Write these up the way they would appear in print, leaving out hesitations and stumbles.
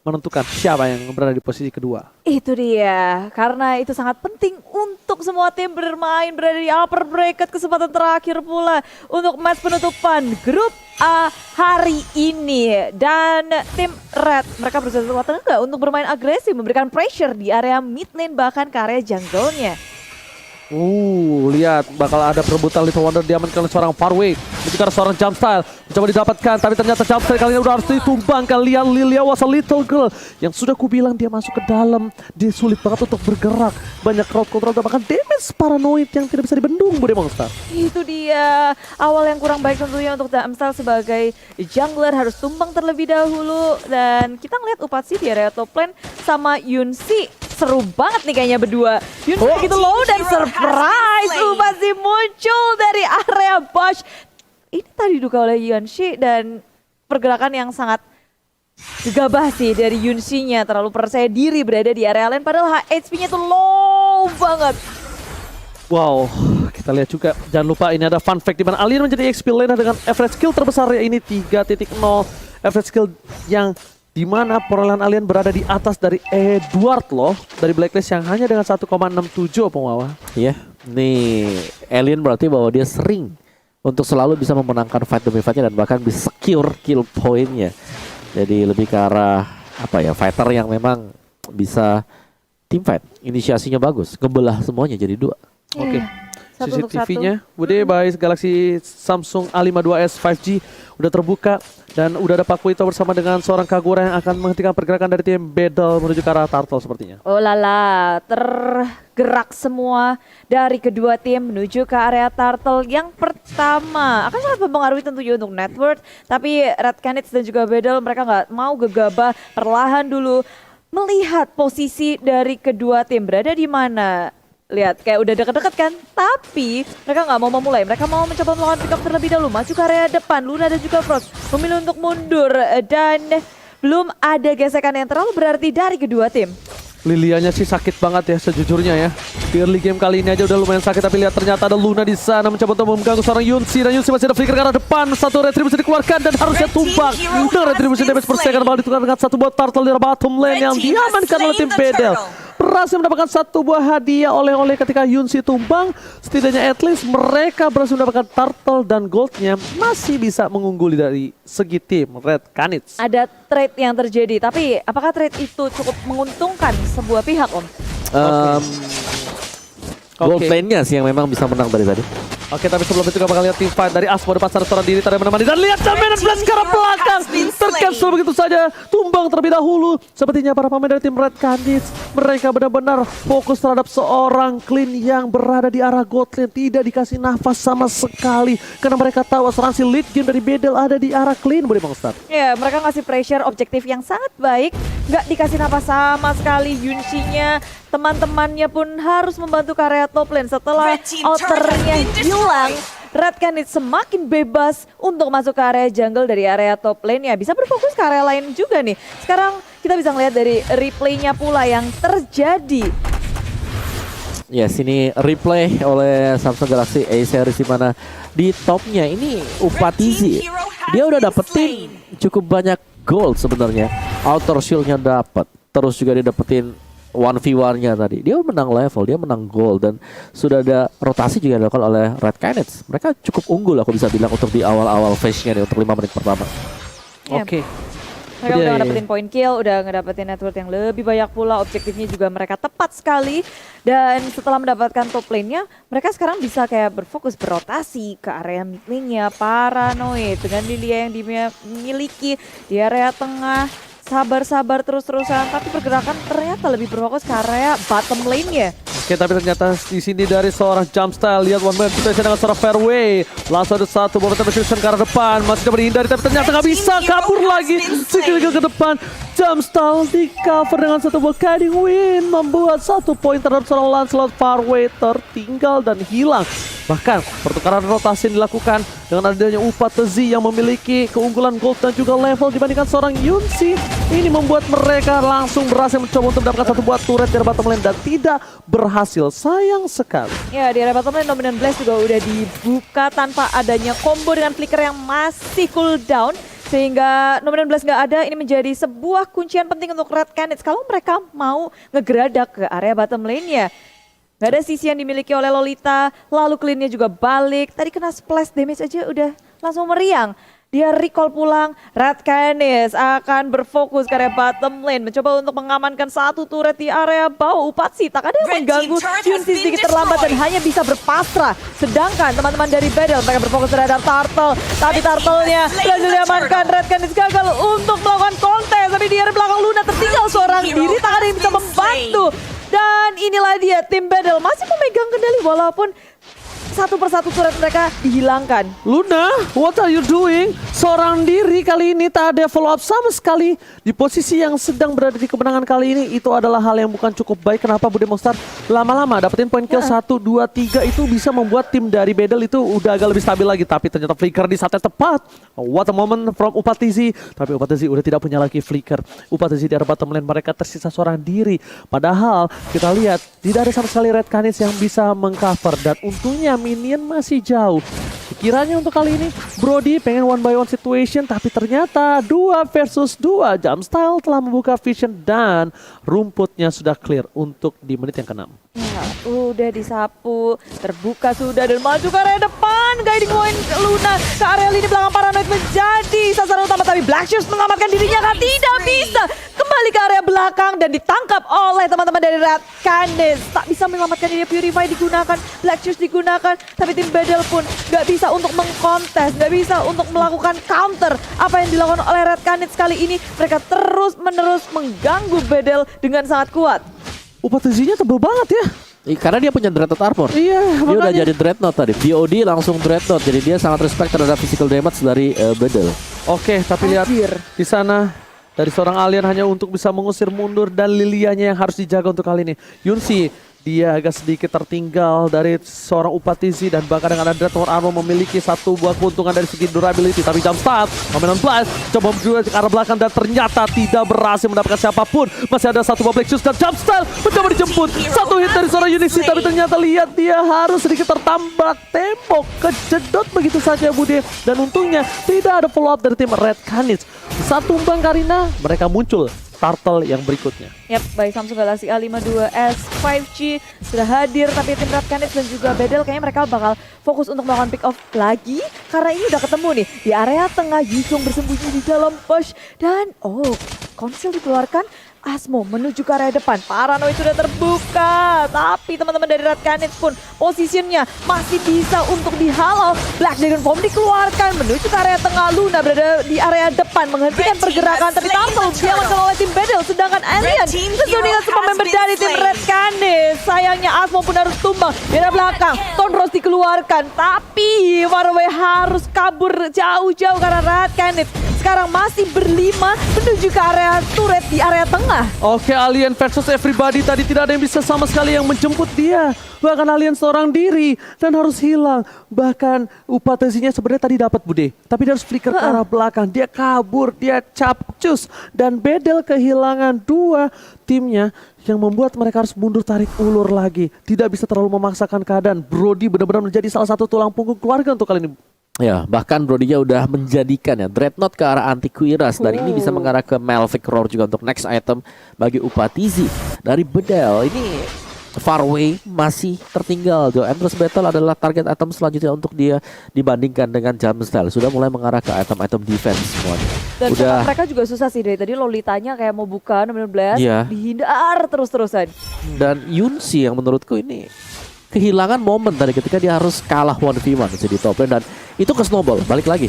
menentukan siapa yang berada di posisi kedua. Itu dia, karena itu sangat penting untuk semua tim bermain berada di upper bracket, kesempatan terakhir pula untuk match penutupan grup A hari ini. Dan tim Red, mereka berusaha sekuat tenaga untuk bermain agresif, memberikan pressure di area mid lane bahkan ke area jungle-nya. Lihat bakal ada perebutan Little Wonder diamankan oleh seorang Farway. Ketika seorang jump style mencoba didapatkan, tapi ternyata jump style kali ini udah harus ditumbangkan. Lihat Lilia was a little girl yang sudah kubilang dia masuk ke dalam, dia sulit banget untuk bergerak. Banyak crowd control dan bahkan damage paranoid yang tidak bisa dibendung, Bude Monster. Itu dia, awal yang kurang baik tentunya untuk Damsel sebagai jungler, harus tumbang terlebih dahulu. Dan kita ngeliat Upatsi di area top lane sama Yunsi. Seru banget nih kayaknya berdua. Yunsi gitu low dan surprise Upatsi muncul dari area bush. Ini tadi diduga oleh Yunsi dan pergerakan yang sangat gegabah sih dari Yunsi-nya. Terlalu percaya diri berada di area lane padahal HP-nya tuh low banget. Wow, kita lihat juga, jangan lupa ini ada fun fact di mana Alien menjadi XP laner dengan average skill terbesar ya ini 3.0. Average skill yang dimana perolehan Alien berada di atas dari Edward loh, dari Blacklist yang hanya dengan 1,67 Wawa. Iya, nih Alien berarti bahwa dia sering untuk selalu bisa memenangkan fight demi fightnya dan bahkan bisa secure kill point-nya. Jadi lebih ke arah apa ya, fighter yang memang bisa team fight, inisiasinya bagus, ngebelah semuanya jadi dua. Oke. Satu untuk CCTV-nya Bude by Galaxy Samsung A52s 5G udah terbuka dan udah ada Pak Wito bersama dengan seorang Kagura yang akan menghentikan pergerakan dari tim Battle menuju ke arah Turtle sepertinya. Oh lala, tergerak semua dari kedua tim menuju ke area Turtle. Yang pertama akan sangat mempengaruhi tentunya untuk network, tapi Red Canids dan juga Battle mereka nggak mau gegabah, perlahan dulu melihat posisi dari kedua tim berada di mana. Lihat kayak udah deket-deket kan, tapi mereka nggak mau memulai. Mereka mau mencoba melawan pick up terlebih dahulu, maju ke area depan. Luna dan juga Frost memilih untuk mundur dan belum ada gesekan yang terlalu berarti dari kedua tim. Lilianya sih sakit banget ya sejujurnya ya. Di early game kali ini aja udah lumayan sakit, tapi lihat ternyata ada Luna di sana mencoba untuk mengganggu seorang Yunsi dan Yunsi masih ada flicker ke arah depan. Satu retribusi dikeluarkan dan harusnya tumbang. Dengan retribusi damage per second bakal ditukar dengan satu buat turtle di bottom lane yang diamankan oleh tim Bedel. Berhasil mendapatkan satu buah hadiah oleh-oleh ketika Yunsi tumbang. Setidaknya at least mereka berhasil mendapatkan turtle dan goldnya masih bisa mengungguli dari segi tim Red Canids. Ada trade yang terjadi, tapi apakah trade itu cukup menguntungkan sebuah pihak, Om? Gold lane-nya sih yang memang bisa menang dari tadi. Oke, tapi sebelum itu kita bakal lihat tim fight dari Asmo di pasar seorang diri tadi menemani dan lihat Dominant Blast ke arah belakang tercancel begitu saja, tumbang terlebih dahulu. Sepertinya para pemain dari tim Red Canids mereka benar-benar fokus terhadap seorang Clean yang berada di arah gold lane, tidak dikasih nafas sama sekali karena mereka tahu asuransi lead game dari Bedel ada di arah Clean, boleh Bang Star. Ya, mereka ngasih pressure objektif yang sangat baik, nggak dikasih nafas sama sekali. Yunsi-nya, teman-temannya pun harus membantu ke area top lane setelah outernya hilang. Red Canids semakin bebas untuk masuk ke area jungle dari area top lane, ya bisa berfokus ke area lain juga nih. Sekarang kita bisa ngeliat dari replaynya pula yang terjadi. Ya, sini replay oleh Samsung Galaxy A series di mana di topnya ini Upatizi. Dia udah dapetin cukup banyak gold sebenarnya. Outer shield-nya dapat. Terus juga dia dapetin 1v1-nya tadi. Dia menang level, dia menang gold dan sudah ada rotasi juga dilakukan oleh Red Canids. Mereka cukup unggul aku bisa bilang untuk di awal-awal phase-nya nih untuk 5 menit pertama. Oke. Mereka udah ngedapetin point kill, udah ngedapetin network yang lebih banyak pula, objektifnya juga mereka tepat sekali. Dan setelah mendapatkan top lane-nya, mereka sekarang bisa kayak berfokus berotasi ke area mid lane-nya. Paranoid dengan Lilia yang dimiliki di area tengah. Sabar-sabar terus-terusan, tapi pergerakan ternyata lebih berfokus ke area bottom lane-nya. Oke, tapi ternyata di sini dari seorang jump style, lihat one man kita dengan seorang fairway. Langsung ada satu momentum execution ke arah depan, masih dapat dihindari tapi ternyata nggak bisa, kabur lagi. Skill ke depan, jump style di cover dengan satu buah guiding win, membuat satu poin terhadap seorang Lancelot. Fairway tertinggal dan hilang. Bahkan pertukaran rotasi dilakukan dengan adanya Upatezi yang memiliki keunggulan gold dan juga level dibandingkan seorang Yunsi. Ini membuat mereka langsung berhasil mencoba untuk mendapatkan satu buah turret dari bottom lane dan tidak berhasil. Sayang sekali. Ya, di area bottom lane Dominant Blast juga udah dibuka tanpa adanya combo dengan flicker yang masih cooldown. Sehingga nomor 16 nggak ada, ini menjadi sebuah kuncian penting untuk Red Canids. Kalau mereka mau ngegeradak ke area bottom lane-nya. Gak ada sisi yang dimiliki oleh Lolita, lalu clean-nya juga balik. Tadi kena splash damage aja udah langsung meriang. Dia recall pulang, Red Canids akan berfokus ke area bottom lane. Mencoba untuk mengamankan satu turret di area bawah. Upatsi tak ada yang mengganggu, Yunsi sedikit terlambat dan hanya bisa berpasrah. Sedangkan teman-teman dari Battle mereka berfokus terhadap Turtle. Tapi Turtle-nya berhasil diamankan, Red Canids gagal untuk melakukan kontes. Tapi di area belakang Luna tertinggal seorang diri, tak ada yang bisa membantu. Dan inilah dia tim Battle masih memegang kendali walaupun satu persatu turret mereka dihilangkan. Luna, what are you doing? Seorang diri kali ini tak ada follow up sama sekali. Di posisi yang sedang berada di kemenangan kali ini, itu adalah hal yang bukan cukup baik. Kenapa Bude Monster lama-lama dapetin poin kill 1, 2, 3 itu bisa membuat tim dari Battle itu udah agak lebih stabil lagi. Tapi ternyata flicker di saat yang tepat. What a moment from Upatizi. Tapi Upatizi udah tidak punya lagi flicker. Upatizi di area bottom lane mereka tersisa seorang diri. Padahal kita lihat tidak ada sama sekali Red Canids yang bisa mengcover. Dan untungnya minion masih jauh. Kiranya untuk kali ini Brody pengen one by one situation, tapi ternyata 2 versus 2. Jumpstyle telah membuka vision dan rumputnya sudah clear untuk di menit yang ke-6. Ya, udah disapu, terbuka sudah dan maju ke area depan. Guiding point Luna ke area lini belakang Paranoid menjadi sasaran utama, tapi Black Shoes mengamankan dirinya kan tidak bisa. Kembali ke area belakang dan ditangkap oleh teman-teman dari Red Canids. Tak bisa menyelamatkan diri, Purify digunakan, Black Shoes digunakan, tapi tim Battle pun gak bisa untuk mengkontes, gak bisa untuk melakukan counter apa yang dilakukan oleh Red Canids kali ini. Mereka terus-menerus mengganggu Battle dengan sangat kuat. Upatizinya tebel banget ya. Karena dia punya Dreadnought Armor. Iya, Dia udah makanya. jadi Dreadnought tadi. VOD langsung Dreadnought. Jadi dia sangat respect terhadap physical damage dari Battle. Oke, tapi lihat Anjir. di sana dari seorang alien hanya untuk bisa mengusir mundur dan Lilianya yang harus dijaga untuk kali ini. Yunsi, dia agak sedikit tertinggal dari seorang Upatizi dan bahkan dengan ada Dreadnought Armor memiliki satu buah keuntungan dari segi durability. Tapi Jumpstart, Dominant Blast, coba menuju ke arah belakang dan ternyata tidak berhasil mendapatkan siapapun. Masih ada satu buah Black Shoes dan Jumpstart mencoba dijemput. Satu hit dari seorang Unixi, tapi ternyata lihat dia harus sedikit tertambak tembok. Kejedot begitu saja Bude. Dan untungnya tidak ada follow up dari tim Red Canids. Saat tumbang Karina, mereka muncul Turtle yang berikutnya. Yap, baik Samsung Galaxy A52s 5G sudah hadir, tapi tim Red Canids dan juga Battle kayaknya mereka bakal fokus untuk melakukan pick off lagi karena ini udah ketemu nih di area tengah. Yusung bersembunyi di dalam push dan konsil dikeluarkan. Asmo menuju ke area depan, Paranoid sudah terbuka, tapi teman-teman dari Red Canids pun posisinya masih bisa untuk dihalau. Black Dragon Form dikeluarkan menuju ke area tengah. Luna berada di area depan menghentikan pergerakan, tapi Turtle diamankan oleh tim Battle. Sedangkan Alien sesuai dengan semua member dari tim Red Canids. Sayangnya Asmo pun harus tumbang di area belakang. Tonros dikeluarkan, tapi Faraway harus kabur jauh-jauh karena Red Canids sekarang masih berlima menuju ke area turret di area tengah. Oke, Alien versus everybody. Tadi tidak ada yang bisa sama sekali yang menjemput dia. Bahkan Alien seorang diri dan harus hilang. Bahkan Upatizinya sebenarnya tadi dapat Bude, tapi dia harus flicker ke arah belakang. Dia kabur, dia capcus. Dan Battle kehilangan 2 timnya yang membuat mereka harus mundur tarik ulur lagi. Tidak bisa terlalu memaksakan keadaan. Brody benar-benar menjadi salah satu tulang punggung keluarga untuk kali ini. Ya, bahkan Brody-nya udah menjadikan ya Dreadnought ke arah Antiquiras. Dan ini bisa mengarah ke Malphite Roar juga untuk next item bagi Upatizi. Dari Bedel, ini Faraway masih tertinggal. The Endless Battle adalah target item selanjutnya untuk dia dibandingkan dengan Jumpstyle. Sudah mulai mengarah ke item-item defense semuanya. Dan Udah mereka juga susah sih dari tadi Lolitanya kayak mau buka 16 Iya. dihindar terus-terusan. dan Yunsi yang menurutku ini kehilangan momen tadi ketika dia harus kalah 1v1 di top lane dan itu ke snowball. Balik lagi.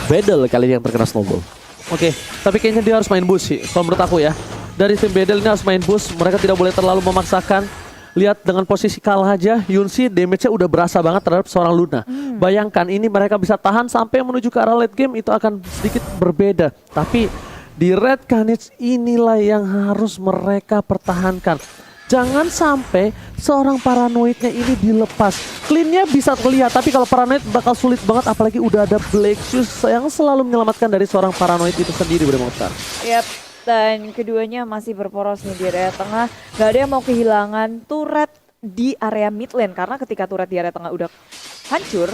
Battle kali ini yang terkena snowball. Oke, tapi kayaknya dia harus main boost sih. Kalau menurut aku ya, dari tim Battle ini harus main boost. Mereka tidak boleh terlalu memaksakan. Lihat dengan posisi kalah aja, Yunsi damage-nya udah berasa banget terhadap seorang Luna. Bayangkan ini mereka bisa tahan sampai menuju ke arah late game, itu akan sedikit berbeda. Tapi di Red Canids inilah yang harus mereka pertahankan. Jangan sampai seorang Paranoidnya ini dilepas. Clean-nya bisa terlihat, tapi kalau Paranoid bakal sulit banget. Apalagi udah ada Black Shoes yang selalu menyelamatkan dari seorang Paranoid itu sendiri, Bude Monster. Yap, dan keduanya masih berporos nih di area tengah. Gak ada yang mau kehilangan turret di area mid lane. Karena ketika turret di area tengah udah hancur,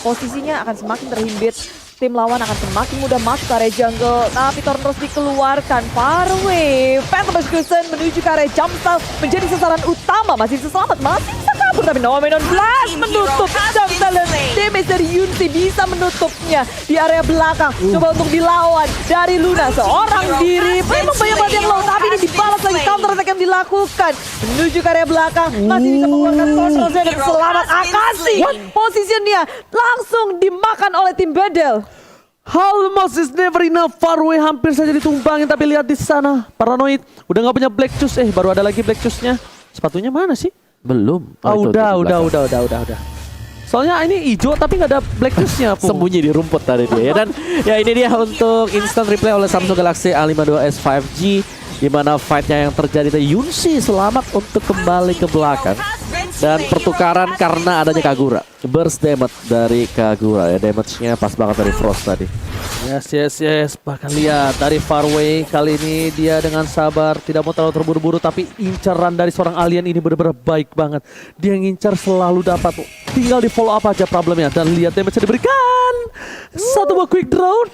posisinya akan semakin terhimpit. tim lawan akan semakin mudah masuk ke area jungle. Tapi Tornros dikeluarkan. Far away. Phantom Execution menuju ke area Jumpstyle menjadi sasaran utama. Masih bisa selamat, masih bisa kabur. Tapi Phenomenon Blast menutup Jumpstyle. Damage dari Yunsi bisa menutupnya di area belakang. Coba untuk dilawan dari Luna. Seorang diri. Memang banyak banget yang low. Tapi ini dibalas lagi counter attack yang dilakukan. Menuju ke area belakang. Masih bisa mengeluarkan Tornros dan selamat Akashi. Posisinya langsung dimakan oleh tim Bedel. Almost is never enough. Far away hampir saja ditumbangin, tapi lihat di sana. Paranoid udah nggak punya Black Shoes. Baru ada lagi Black Shoes-nya. Sepatunya mana sih? Belum. Oh, itu di belakang. udah. Soalnya ini hijau tapi nggak ada Black Shoes-nya. Sembunyi di rumput tadi dia ya. Dan ya ini dia untuk instant replay oleh Samsung Galaxy A52s 5G, di mana fight-nya yang terjadi tadi. Yunsi selamat untuk kembali ke belakang. Dan pertukaran karena adanya Kagura. Burst damage dari Kagura ya. Damage-nya pas banget dari Frost tadi. Yes. Bahkan lihat dari far away kali ini dia dengan sabar, tidak mau terlalu terburu-buru, tapi incaran dari seorang alien ini benar-benar baik banget. Dia ngincar selalu dapat, tinggal di follow up aja problemnya. Dan lihat damage yang diberikan. Satu buah quick draw,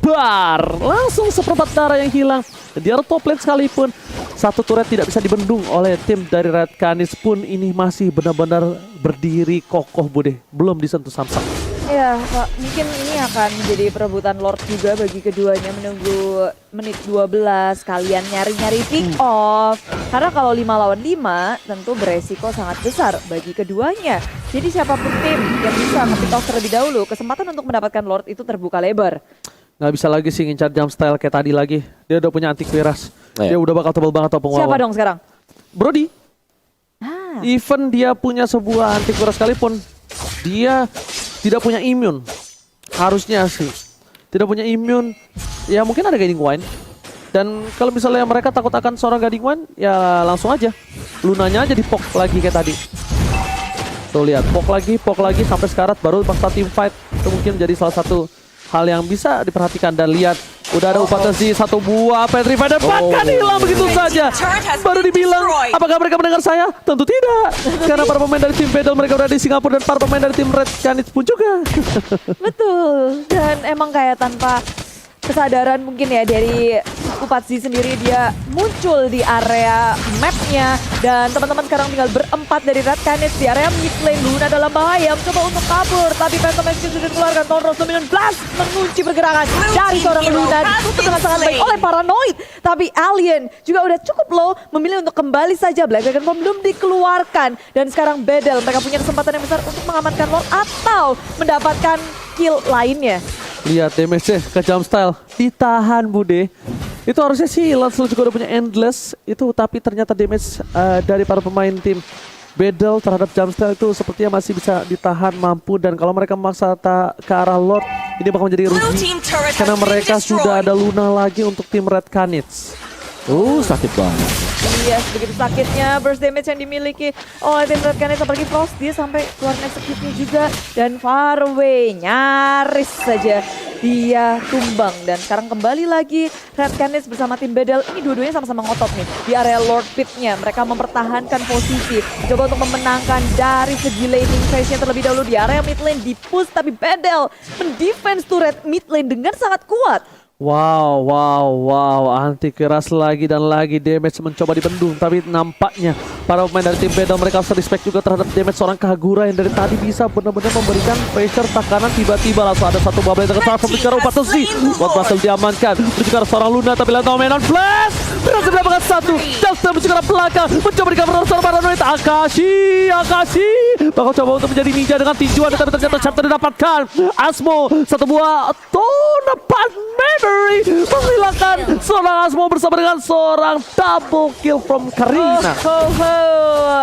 bar. Langsung seperempat darah yang hilang. Di area top lane sekalipun, satu turret tidak bisa dibendung oleh tim dari Red Canids pun ini masih benar-benar berdiri kokoh Bude. Belum disentuh Samsung. Ya, Pak, mungkin ini akan menjadi perebutan Lord juga bagi keduanya, menunggu menit 12 kalian nyari-nyari pick off. Karena kalau 5 lawan 5 tentu beresiko sangat besar bagi keduanya. Jadi siapapun tim yang bisa nge-pick off terlebih dahulu, kesempatan untuk mendapatkan Lord itu terbuka lebar. Nggak bisa lagi sih ngincar jump style kayak tadi lagi. Dia udah punya anti clearance. Dia udah bakal tebal banget topeng Siapa lawan. dong sekarang? Brody. Even dia punya sebuah anti clearance sekalipun, dia tidak punya immune. Harusnya sih. Tidak punya immune. Ya mungkin ada Guiding Wind. Dan kalau misalnya mereka takut akan seorang Guiding Wind, ya langsung aja. Lunanya aja dipok lagi kayak tadi. Tuh lihat, pok lagi sampai sekarat baru pas team fight. Itu mungkin menjadi salah satu hal yang bisa diperhatikan. Dan lihat udah ada Upatesi satu buah Petrify dan bahkan hilang begitu saja. Baru dibilang, apakah mereka mendengar saya? Tentu tidak. Karena para pemain dari tim Bedel mereka berada di Singapura dan para pemain dari tim Red Canids pun juga. Betul. Dan emang kayak tanpa kesadaran mungkin ya dari Upatsi sendiri, dia muncul di area mapnya. Dan teman-teman sekarang tinggal berempat dari Red Canids di area mid lane. Luna dalam bahaya, mencoba untuk kabur, tapi Phantom Execution sudah dikeluarkan. Tornros Dominion Blast mengunci pergerakan dari seorang Luna, ditutup dengan sangat baik oleh Paranoid. Tapi Alien juga udah cukup low, memilih untuk kembali saja. Black Dragon Bomb belum dikeluarkan. Dan sekarang Bedel, mereka punya kesempatan yang besar untuk mengamankan Lord atau mendapatkan kill lainnya. Lihat damage-nya ke jump style. Ditahan Bude. Itu harusnya sih Lancelot juga udah punya endless itu, tapi ternyata damage dari para pemain tim Bedel terhadap jump style itu sepertinya masih bisa ditahan mampu. Dan kalau mereka memaksa ke arah Lord, ini bakal menjadi rugi karena mereka sudah ada Luna lagi untuk tim Red Canids. Sakit banget. Iya, begitu sakitnya burst damage yang dimiliki oleh tim Red Canids, apalagi Frost dia sampai keluar execute-nya juga. Dan far away nyaris saja dia tumbang. Dan sekarang kembali lagi Red Canids bersama tim Bedel. Ini dua-duanya sama-sama ngotot nih di area Lord Pit-nya. Mereka mempertahankan posisi, coba untuk memenangkan dari segi laning phase-nya terlebih dahulu. Di area mid lane di-push, tapi Bedel mendefense turret mid lane dengan sangat kuat. Wow, anti keras lagi dan lagi damage mencoba dibendung, tapi nampaknya para pemain dari tim Bedel mereka harus respect juga terhadap damage seorang Kagura yang dari tadi bisa benar-benar memberikan pressure takanan. Tiba-tiba langsung ada satu buah blade transfer bicara Upatesi buat berhasil diamankan. Menuju seorang Luna, tapi lihat Phenomenon Flash berhasil mendapatkan satu. Justin menuju ke belakang, mencoba di cover seorang Paranoid. Akashi bakal coba untuk menjadi ninja dengan tinjuan, tapi ternyata chapter didapatkan. Asmo satu buah Tonapan Memory menghilangkan seorang Asmo bersama dengan seorang double kill from Karina.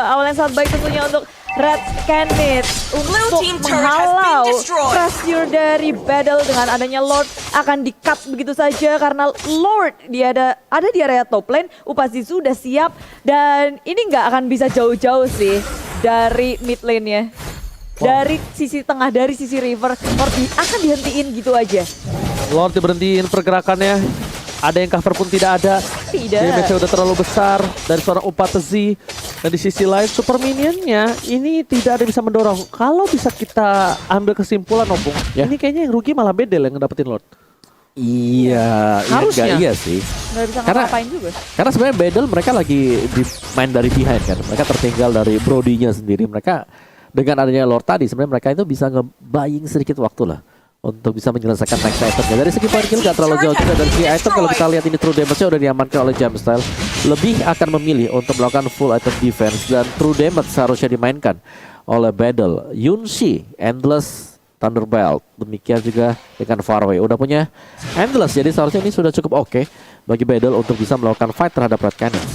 Awal yang sangat baik tentunya untuk Red Canids untuk menghalau pressure dari Bedel. Dengan adanya Lord akan di-cut begitu saja karena Lord dia ada di area top lane. Upasi sudah siap dan ini nggak akan bisa jauh-jauh sih dari mid lane-nya. Dari sisi tengah, dari sisi river, Lord akan dihentiin gitu aja. Lord diberhentiin pergerakannya. Ada yang cover pun tidak ada. Tidak. Damage-nya udah terlalu besar dari seorang Upatesi. Dan di sisi lain Super Minionnya ini tidak ada yang bisa mendorong. Kalau bisa kita ambil kesimpulan Opung, Ya. ini kayaknya yang rugi malah Bedel yang ngedapetin Lord. Iya, Harusnya. iya sih. Nggak bisa Karena- ngapain juga. Karena sebenarnya Battle mereka lagi main dari behind kan. Mereka tertinggal dari Brody-nya sendiri. Mereka dengan adanya Lord tadi sebenarnya mereka itu bisa nge-buying sedikit waktu lah untuk bisa menyelesaikan next itemnya. Dari segi point kill gak terlalu jauh juga. Dari segi item kalau kita lihat ini true damage-nya udah diamankan oleh Jamstyle. Lebih akan memilih untuk melakukan full item defense dan true damage seharusnya dimainkan oleh Battle. Yunshi, Endless, Thunderbelt. Demikian juga dengan Faraway. Udah punya Endless, jadi seharusnya ini sudah cukup oke bagi Battle untuk bisa melakukan fight terhadap Red Canids.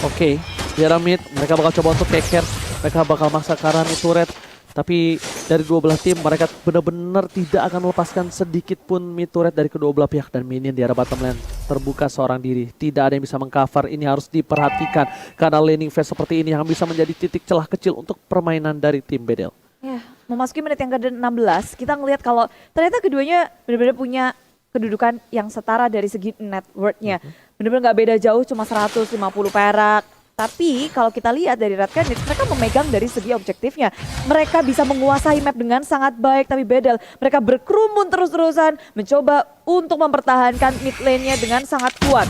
Oke, di arah mid mereka bakal coba untuk take care. Mereka bakal maksa ke arah mid turret. Tapi dari dua belah tim mereka benar-benar tidak akan melepaskan sedikit pun mid turret dari kedua belah pihak. Dan minion di arah bottom lane terbuka seorang diri. Tidak ada yang bisa mengcover, ini harus diperhatikan. Karena laning phase seperti ini yang bisa menjadi titik celah kecil untuk permainan dari tim Bedel. Ya, memasuki menit yang ke-16, kita ngelihat kalau ternyata keduanya benar-benar punya kedudukan yang setara dari segi net worth-nya. Benar-benar nggak beda jauh, cuma 150 perak. Tapi kalau kita lihat dari Red Canids, mereka memegang dari segi objektifnya. Mereka bisa menguasai map dengan sangat baik, tapi Bedel mereka berkerumun terus-terusan mencoba untuk mempertahankan mid lane-nya dengan sangat kuat.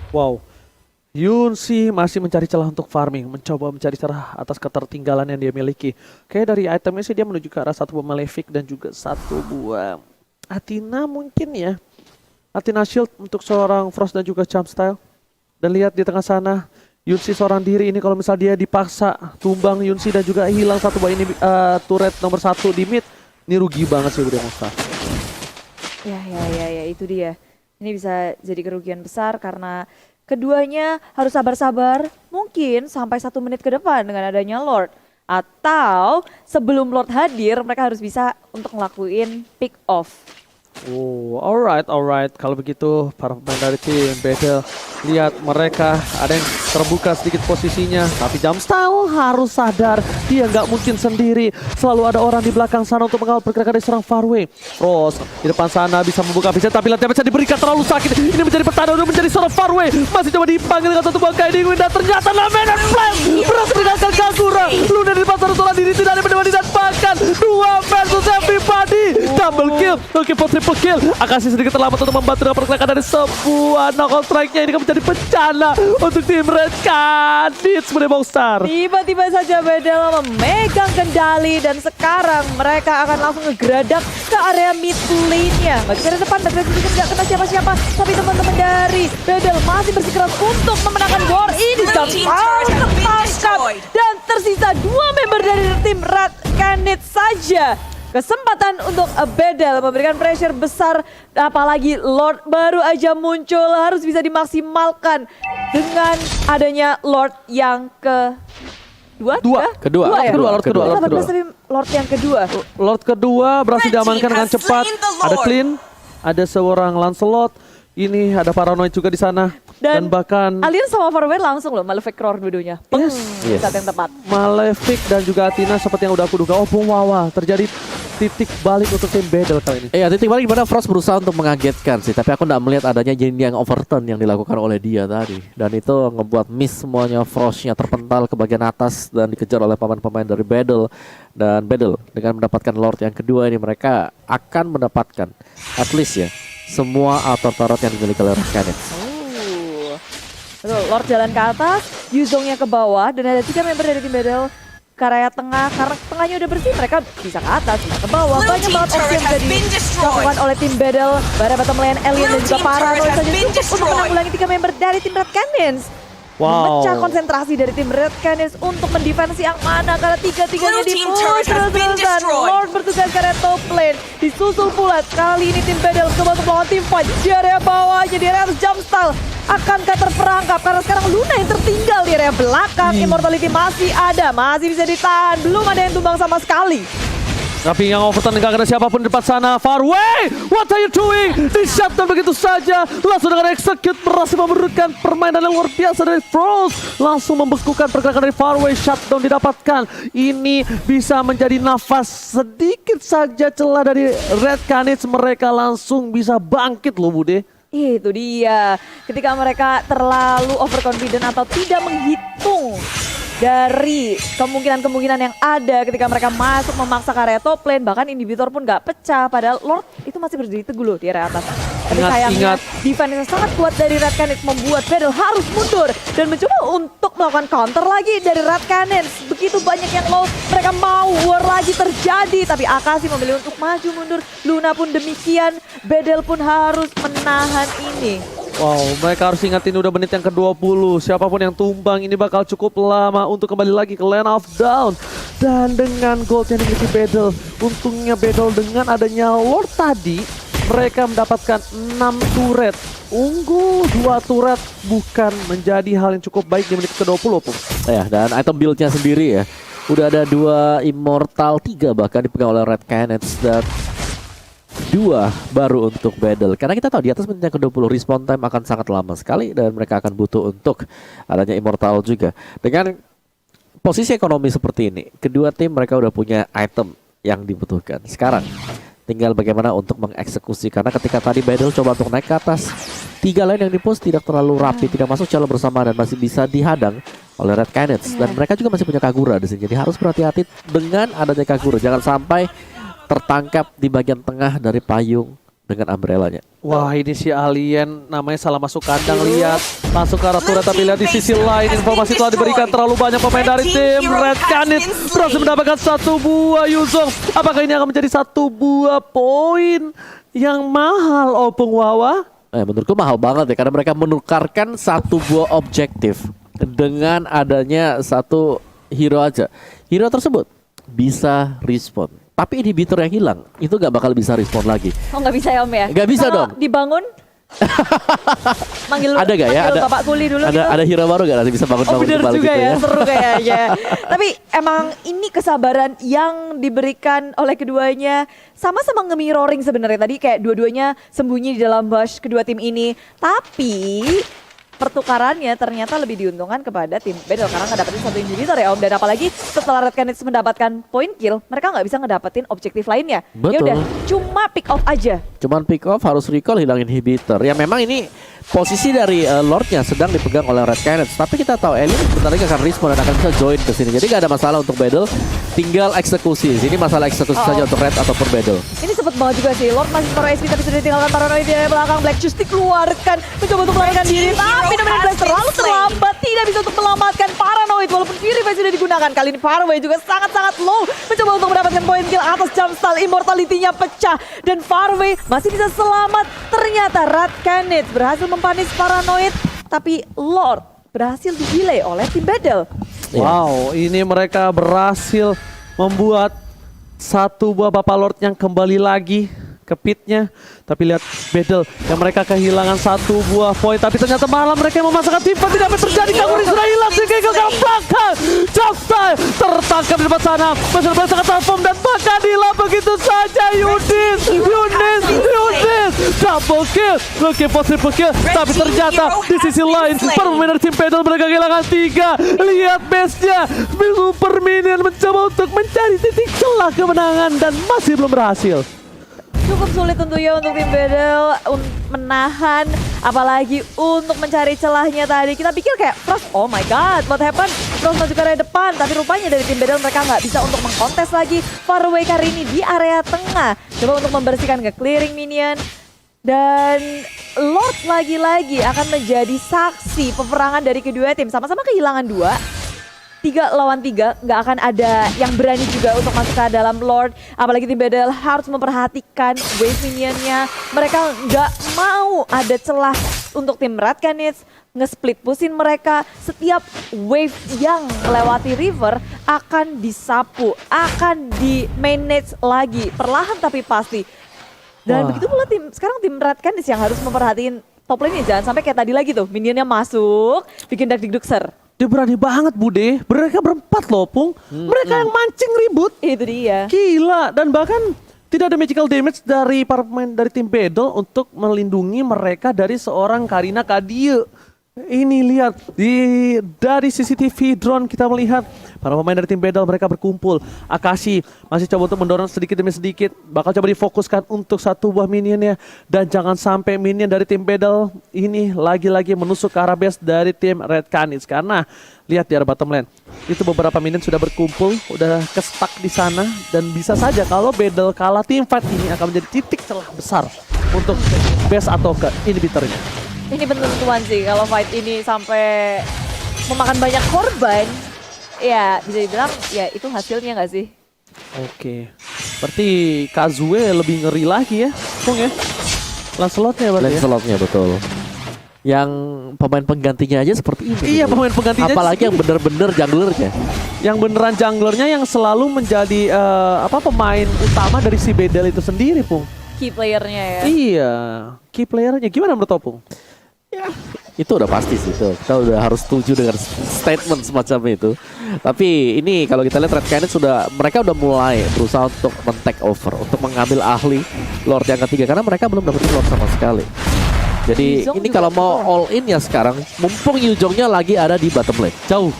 Wow, Yunshi masih mencari celah untuk farming, mencoba mencari celah atas ketertinggalan yang dia miliki. Kayak dari itemnya sih dia menuju ke arah satu buah Malefic dan juga satu buah Athena mungkin ya. Athena Shield untuk seorang Frost dan juga Jumpstyle. Dan lihat di tengah sana, Yunshi seorang diri ini kalau misal dia dipaksa tumbang Yunshi dan juga hilang satu buah ini turret nomor 1 di mid. Ini rugi banget sih udah Mustafa. Ya, itu dia. Ini bisa jadi kerugian besar karena keduanya harus sabar-sabar, mungkin sampai 1 menit ke depan dengan adanya Lord. Atau sebelum Lord hadir, mereka harus bisa untuk ngelakuin pick off. Oh, alright. Kalau begitu para pemain dari tim Battle lihat mereka ada yang terbuka sedikit posisinya, tapi Jumpstyle harus sadar dia nggak mungkin sendiri. Selalu ada orang di belakang sana untuk mengawal pergerakan dari serang Faraway. Frost di depan sana bisa membuka vision, tapi latihan bisa diberikan terlalu sakit. Ini menjadi pertanda untuk menjadi seorang Faraway. Masih coba dipanggil dengan satu buah guiding wind dan ternyata Lamenon Flame berhasil meninggalkan Kagura. Luna di depan seorang diri tidak ada berdua dan bahkan 2 versus everybody. Double kill, oke for triple kill. Akashi sedikit terlambat untuk membantu dengan pergerakan dari sebuah knockout strike-nya. Ini akan menjadi bencana untuk tim Red Canids Bang Star. Tiba-tiba saja Bedel memegang kendali dan sekarang mereka akan langsung ngegeradak ke area mid lane-nya. Bagi dari depan dan tidak kena siapa-siapa, tapi teman-teman dari Bedel masih bersikeras untuk memenangkan war ini. Jumpstyle tertangkap dan tersisa 2 member dari tim Red Canids saja. Kesempatan untuk Bedel memberikan pressure besar, apalagi Lord baru aja muncul, harus bisa dimaksimalkan dengan adanya Lord yang kedua. Kedua. ya? Lord kedua. 18 tapi Lord yang kedua. Lord kedua berhasil diamankan dengan cepat. Ada Clean, ada seorang Lancelot. Ini ada Paranoid juga di sana. Dan bahkan Alien sama Farewell langsung loh Malefic Roar dua-duanya. Peng, di Yes. saat yang tepat. Malefic dan juga Athena seperti yang udah aku duga. Oh, wow, terjadi titik balik untuk tim Battle kali ini. Iya, titik balik dimana Frost berusaha untuk mengagetkan sih, tapi aku nggak melihat adanya yang overturn yang dilakukan oleh dia tadi, dan itu ngebuat miss semuanya. Frostnya terpental ke bagian atas dan dikejar oleh pemain-pemain dari Battle, dan Battle dengan mendapatkan Lord yang kedua ini mereka akan mendapatkan at least ya semua auto turret yang dimiliki oleh Red Canids. Betul, Lord jalan ke atas, Yuzongnya ke bawah, dan ada 3 member dari tim Battle ke area tengah. Karena tengahnya udah bersih, mereka bisa ke atas, bisa ke bawah. Banyak banget opsi yang jadi dilakukan oleh tim Battle. Bara bottom lane, Alien dan juga Paranoid saja cukup untuk menanggulangi 3 member dari tim Red Canids. Wow. Memecah konsentrasi dari tim Red Canids untuk mendefense yang mana karena tiga-tiganya di-push terus-terusan. Lord bertugas ke area top lane, disusul pula kali ini tim Battle coba untuk melawan tim fight di area bawah. Jadi area harus Jumpstyle akankah terperangkap karena sekarang Luna yang tertinggal di area belakang. Immortality masih ada, masih bisa ditahan, belum ada yang tumbang sama sekali. Tapi yang overturn gak ada siapapun di depan sana. Faraway, what are you doing? Di shutdown begitu saja. Langsung dengan execute berhasil memberikan permainan yang luar biasa dari Frost. Langsung membekukan pergerakan dari Faraway. Shutdown didapatkan. Ini bisa menjadi nafas sedikit saja celah dari Red Canids. Mereka langsung bisa bangkit loh Bude. Itu dia, ketika mereka terlalu overconfident atau tidak menghitung dari kemungkinan-kemungkinan yang ada ketika mereka masuk memaksa ke area top lane, bahkan inhibitor pun nggak pecah, padahal Lord itu masih berdiri teguh loh di area atas. Tapi sayangnya defense yang sangat kuat dari Red Canids membuat Battle harus mundur dan mencoba untuk melakukan counter lagi dari Red Canids. Begitu banyak yang low, mereka mau war lagi terjadi, tapi Akashi memilih untuk maju mundur. Luna pun demikian, Battle pun harus menahan ini. Wow, mereka harus ingat ini udah menit yang ke-20. Siapapun yang tumbang ini bakal cukup lama untuk kembali lagi ke Land of Dawn. Dan dengan gold yang dimiliki Battle, untungnya Battle dengan adanya Lord tadi, mereka mendapatkan 6 turret. Unggul 2 turret bukan menjadi hal yang cukup baik di menit ke-20, Pung. Ya, dan item build-nya sendiri ya. Udah ada 2 Immortal, 3 bahkan dipegang oleh Red Canids dan 2 baru untuk Battle. Karena kita tahu di atas menit yang ke-20 respawn time akan sangat lama sekali dan mereka akan butuh untuk adanya Immortal juga. Dengan posisi ekonomi seperti ini, kedua tim mereka udah punya item yang dibutuhkan. Sekarang tinggal bagaimana untuk mengeksekusi, karena ketika tadi Battle coba untuk naik ke atas, 3 lane yang dipush tidak terlalu rapi, tidak masuk secara bersama dan masih bisa dihadang oleh Red Canids. Dan mereka juga masih punya Kagura di sini. Jadi harus berhati-hati dengan adanya Kagura. Jangan sampai tertangkap di bagian tengah dari payung dengan umbrellanya. Wah, ini si alien namanya salah masuk kandang, lihat. Masuk ke arah turret, tapi lihat di sisi lain informasi telah diberikan terlalu banyak pemain dari tim Red Canids berhasil mendapatkan 1 buah Yuzong. Apakah ini akan menjadi 1 buah poin yang mahal, Opung Wawa? Menurutku mahal banget ya, karena mereka menukarkan 1 buah objektif dengan adanya 1 hero aja. Hero tersebut bisa respawn, tapi inhibitor yang hilang itu gak bakal bisa respon lagi. Oh, nggak bisa ya Om ya? Nggak bisa Kalau dong. dibangun, manggil Ada gak ya? manggil Ada, Bapak Kuli dulu gitu. ada hero baru gak nanti bisa bangun-bangun bener kembali juga gitu ya, ya? seru kayaknya. Tapi emang ini kesabaran yang diberikan oleh keduanya, sama-sama nge-mirroring sebenarnya. Tadi kayak dua-duanya sembunyi di dalam bush kedua tim ini. Tapi pertukarannya ternyata lebih diuntungkan kepada tim Battle karena ngedapetin 1 inhibitor ya Om. Dan apalagi setelah Red Canids mendapatkan point kill, mereka nggak bisa ngedapetin objektif lainnya. Ya Betul. udah, cuma pick off aja. Cuman pick off, harus recall, hilang inhibitor. Ya memang ini posisi dari Lordnya sedang dipegang oleh Red Canids. Tapi kita tahu Ellie bentar lagi akan respawn dan akan bisa join ke sini. Jadi gak ada masalah untuk Battle, tinggal eksekusi. Sini masalah eksekusi saja untuk Red ataupun Battle. Ini cepet banget juga sih. Lord masih separuh SP tapi sudah ditinggalkan Paranoid di belakang. Black Juice dikeluarkan, mencoba untuk melarikan diri. Tapi Dominant Blast terlalu terlambat, tidak bisa untuk menyelamatkan Paranoid. Walaupun Purify sudah digunakan, kali ini Farway juga sangat-sangat low. Mencoba untuk mendapatkan poin kill atas Jumpstyle. Immortality-nya pecah. Dan Farway masih bisa selamat. Ternyata Red Canids berhasil mempanis Paranoid. Tapi Lord berhasil di-delay oleh tim Battle. Wow, ini mereka berhasil membuat 1 buah Bapak Lord yang kembali lagi ke pitnya. Tapi lihat Battle yang mereka kehilangan 1 buah poin. Tapi ternyata malah mereka yang memasangkan tim. Tidak apa yang terjadi, Kagura sudah hilang. Gagal ke belakang. Jumpstyle tertangkap di depan sana. Masih sangat transform dan bakal hilang begitu saja. Yudis double kill, looking for triple kill. Tapi ternyata di sisi lain para pemain dari tim Battle mereka kehilangan 3. Lihat base-nya, Super Minion mencoba untuk mencari titik celah kemenangan dan masih belum berhasil. Cukup sulit tentunya untuk tim Battle menahan, apalagi untuk mencari celahnya tadi. Kita pikir kayak Frost, oh my god, what happened? Frost maju ke area depan, tapi rupanya dari tim Battle mereka nggak bisa untuk mengkontes lagi. Farway kali ini di area tengah, coba untuk membersihkan ke clearing minion. Dan Lord lagi-lagi akan menjadi saksi peperangan dari kedua tim. Sama-sama kehilangan 2. 3 lawan 3, nggak akan ada yang berani juga untuk masuk ke dalam Lord. Apalagi tim Battle harus memperhatikan wave minionnya. Mereka nggak mau ada celah untuk tim Red Canids nge-split pusin mereka. Setiap wave yang melewati river akan disapu, akan di-manage lagi. Perlahan tapi pasti. Dan begitu pula sekarang tim Red Canids yang harus memperhatiin top lane-nya. Jangan sampai kayak tadi lagi tuh, minionnya masuk, bikin dak-dik-dukser. Dia berani banget Bude, mereka berempat loh Pung. Mereka yang mancing ribut. Itu dia. Gila, dan bahkan tidak ada magical damage dari para pemain dari tim Battle untuk melindungi mereka dari seorang Karina Kadie. Ini lihat dari CCTV drone kita melihat para pemain dari tim Bedel mereka berkumpul. Akashi masih coba untuk mendorong sedikit demi sedikit. Bakal coba difokuskan untuk satu buah minionnya. Dan jangan sampai minion dari tim Bedel ini lagi-lagi menusuk ke arah base dari tim Red Canids. Karena lihat di arah bottom lane. Itu beberapa minion sudah berkumpul, udah kestak di sana. Dan bisa saja kalau Bedel kalah, tim fight ini akan menjadi titik celah besar untuk base atau ke inhibitornya. Ini penentuan sih kalau fight ini sampai memakan banyak korban. Ya bisa dibilang ya itu hasilnya nggak sih? Oke. Berarti Kazue lebih ngeri lagi ya, Pung ya? Lancelotnya berarti ya? Lancelotnya betul. Yang pemain penggantinya aja seperti ini. Iya, gitu. pemain penggantinya. Apalagi yang bener-bener junglernya. Yang beneran junglernya yang selalu menjadi pemain utama dari si Bedel itu sendiri, Pung. Key playernya ya. Iya, key playernya. Gimana menurut Opung? Ya, itu udah pasti sih itu. Kita udah harus setuju dengan statement semacam itu. Tapi ini kalau kita lihat Red Canids mereka udah mulai berusaha untuk men-take over, untuk mengambil ahli Lord yang ketiga karena mereka belum dapetin Lord sama sekali. Jadi Yuzong ini juga kalau mau all in ya sekarang, mumpung Yuzongnya lagi ada di bottom lane. Jauh.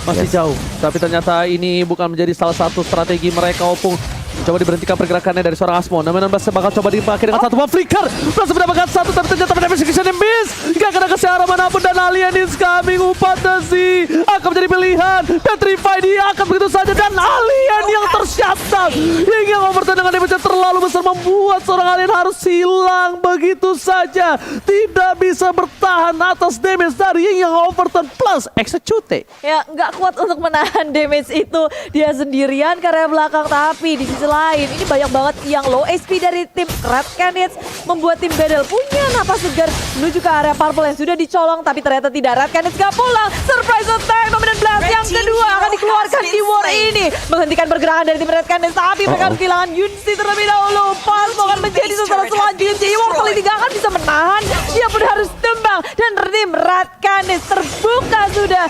Masih Yes. jauh. Tapi ternyata ini bukan menjadi salah satu strategi mereka, Opung. Coba diberhentikan pergerakannya dari seorang Asmo. Namun Nambas bakal coba dipakai dengan satu buah flicker. Langsung mendapatkan satu, tapi ternyata mendapatkan execution yang miss. Gak kena ke arah manapun dan Alien is coming. Upatasi akan menjadi pilihan. Petrify dia akan begitu saja. Dan Alien yang tersiasat. Hingga overturn dengan damage yang terlalu besar membuat seorang Alien harus hilang begitu saja. Tidak bisa bertahan atas damage dari Ying yang overturn plus execute. Ya nggak kuat untuk menahan damage itu dia sendirian karena belakang, tapi di sisi lain ini banyak banget yang low HP dari tim Red Canids membuat tim Bedel punya napas segar menuju ke area purple yang sudah dicolong, tapi ternyata tidak. Red Canids gak pulang. Surprise attack Dominant Blast yang kedua akan dikeluarkan di war ini menghentikan pergerakan dari tim Red Canids, tapi mereka harus kehilangan Yunsi terlebih dahulu. Pas akan menjadi sasaran selanjutnya. Jadi war kali 3 akan bisa menahan, dia pun harus tumbang dan tim Red Canids terbuka sudah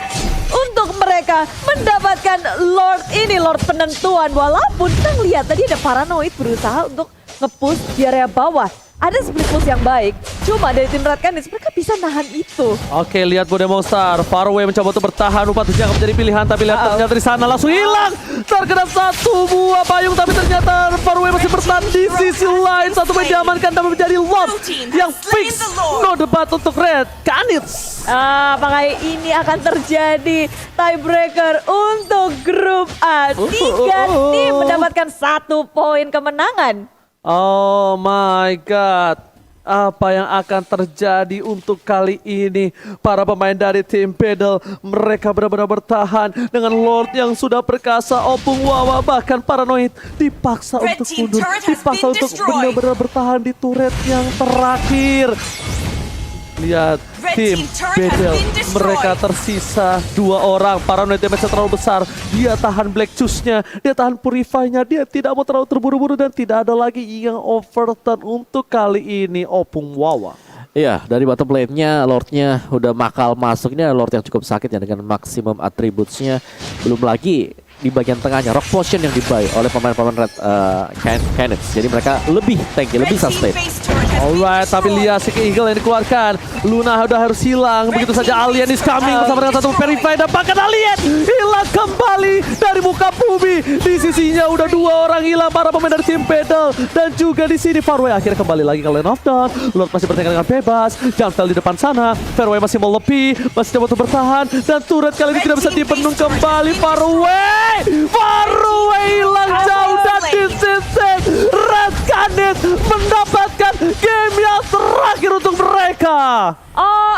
untuk mereka mendapatkan Lord ini, Lord penentuan. Walaupun kita lihat tadi ada Paranoid berusaha untuk nge-push di area bawah. Ada split push yang baik, cuma dari tim Red Canids mereka bisa nahan itu. Oke, lihat Bodemon Star. Faraway mencoba untuk bertahan. Upatnya akan menjadi pilihan, tapi lihat ternyata dari sana langsung hilang. Terkena satu buah payung, tapi ternyata Faraway masih bertahan di sisi lain. Satu main diamankan dan menjadi Lord yang fix. No debat untuk Red Canids. Apakah ini akan terjadi tiebreaker untuk grup A? 3 tim mendapatkan 1 poin kemenangan. Oh my god. Apa yang akan terjadi untuk kali ini? Para pemain dari tim Bedel, mereka benar-benar bertahan dengan Lord yang sudah perkasa. Opung Wawa bahkan Paranoid dipaksa untuk mundur, dipaksa untuk benar-benar bertahan di turret yang terakhir. Lihat tim Bedel, mereka tersisa 2 orang. Paranoid damage terlalu besar. Dia tahan Black Juice-nya, dia tahan Purify-nya. Dia tidak mau terlalu terburu-buru dan tidak ada lagi yang overturn untuk kali ini. Opung Wawa. Iya, dari bottom lane-nya Lord-nya udah makal masuk. Ini adalah Lord yang cukup sakit ya dengan maksimum attributes-nya. Belum lagi di bagian tengahnya Rock Potion yang dibuy oleh pemain-pemain Red Canids. Jadi mereka lebih tanky, lebih sustain. Alright, tapi lihat si Eagle yang dikeluarkan. Luna udah harus hilang. Begitu saja Alien is coming bersama dengan satu Verify dan bahkan Alien hilang kembali dari muka bumi. Di sisinya udah 2 orang hilang para pemain dari tim Bedel dan juga di sini Faraway akhirnya kembali lagi ke Lane of Dawn. Lord masih bertengkar dengan bebas. Jumpstyle di depan sana. Faraway masih mau lebih, masih coba untuk bertahan dan turret kali ini tidak bisa dipenuh kembali. Faraway hilang jauh dan di sisi Red Canids mendapatkan game yang terakhir untuk mereka. Oh,